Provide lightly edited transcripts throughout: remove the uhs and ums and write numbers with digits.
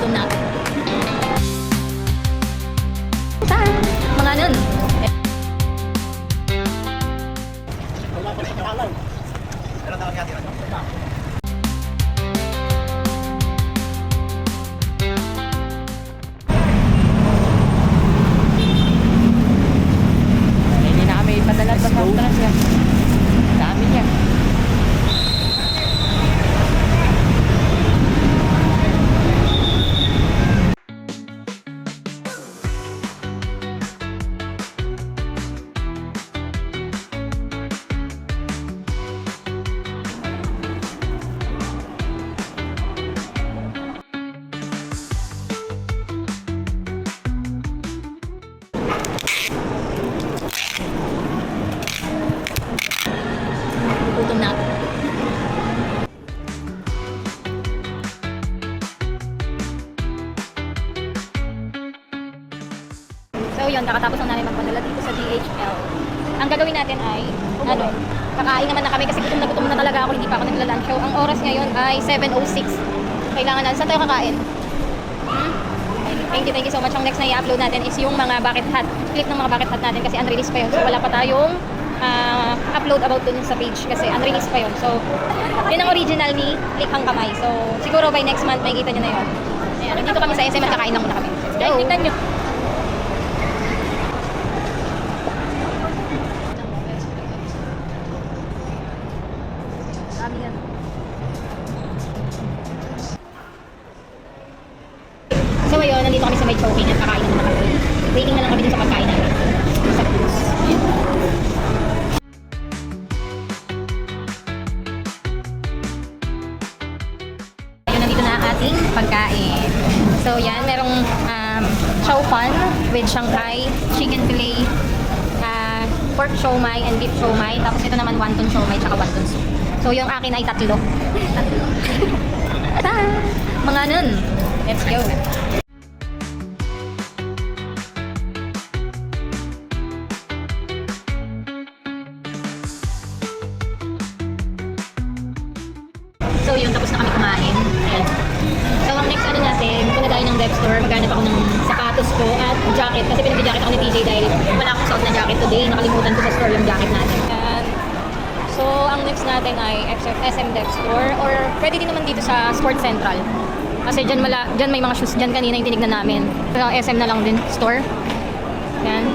Gutom na. Sa mga nun. Hindi na kami padala sa conference yan. Dami niya. Gutom na. So yun, kakatapos lang namin magpadala dito sa DHL. Ang gagawin natin ay, kakain naman na kami kasi gutom na talaga ako, hindi pa ako nagla-lunch. So ang oras ngayon ay 7:06. Kailangan na, saan tayo kakain? Thank you so much. Ang next na i-upload natin is yung mga bucket hat. Clip ng mga bucket hat natin kasi unreleased pa yun. So wala pa tayong upload about dun sa page kasi unreleased pa yun. So yun ang original ni Likhang Kamay. So siguro by next month may kita nyo na yun. Ayan, dito kami sa SM at kakain lang muna kami. Let's go! Kita nyo. Dami yan. So ayun, nandito kami sa may choking at kakain naman kami. Waiting na lang kami dun sa pagkain namin. Sa cruise. Ayun, nandito na ang ating pagkain. So yan, merong chow fan with Shanghai, chicken fillet, pork siomai and beef siomai. Tapos ito naman wonton siomai tsaka wonton soup. So yung akin ay tatlo. Mga nun. Let's go. So yun, tapos na kami kumain. Ayan. So ang next ano natin, punta tayo ng Dep store. Maghanap ako ng sapatos ko at jacket. Kasi pinag-jacket ako ni TJ dahil wala akong suot na jacket today. Nakalimutan ko sa store yung jacket natin. Ayan. So ang next natin ay SM Dep store or pwede din naman dito sa Sports Central. Kasi dyan may mga shoes dyan kanina yung tinignan namin. So SM na lang din store. Ayan.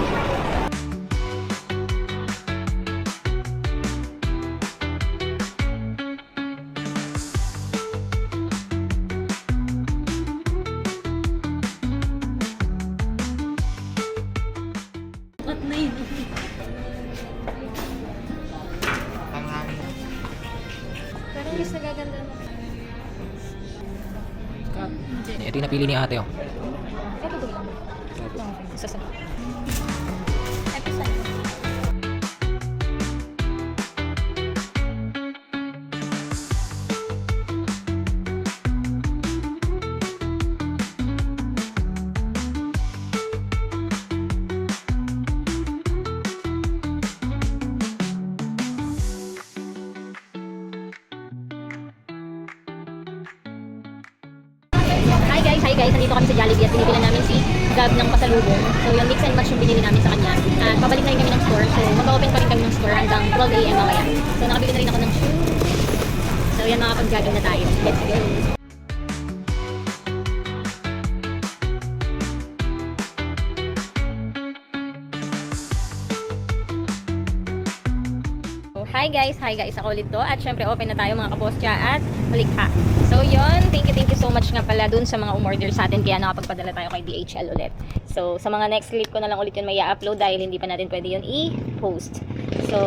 Pero mas nagaganda na. Ito yung napili ni ate oh. Ito to lang. Isa sa. Ito sa. Hi guys, nandito kami sa Jollibee at binibila namin si Gab ng pasalubong. So yung mix and match yung binili namin sa kanya. At pabalik na rin kami ng store. So mag-open pa rin kami ng store hanggang 12 AM mamaya. So nakabili na rin ako ng shoe. So yan, makapag-jogging na tayo. Let's go! Hi guys, ako ulit to. At syempre open na tayo mga kabosya at malikha. So yun, thank you so much nga pala dun sa mga umorder sa atin kaya nakapagpadala tayo kay DHL ulit. So sa mga next clip ko na lang ulit yun may i-upload dahil hindi pa natin pwede yun i-post. So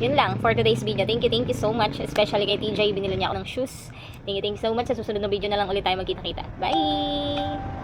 yun lang for today's video. Thank you so much, especially kay TJ, binili niya ako ng shoes. Thank you so much. Sa susunod na video na lang ulit tayo magkita-kita. Bye!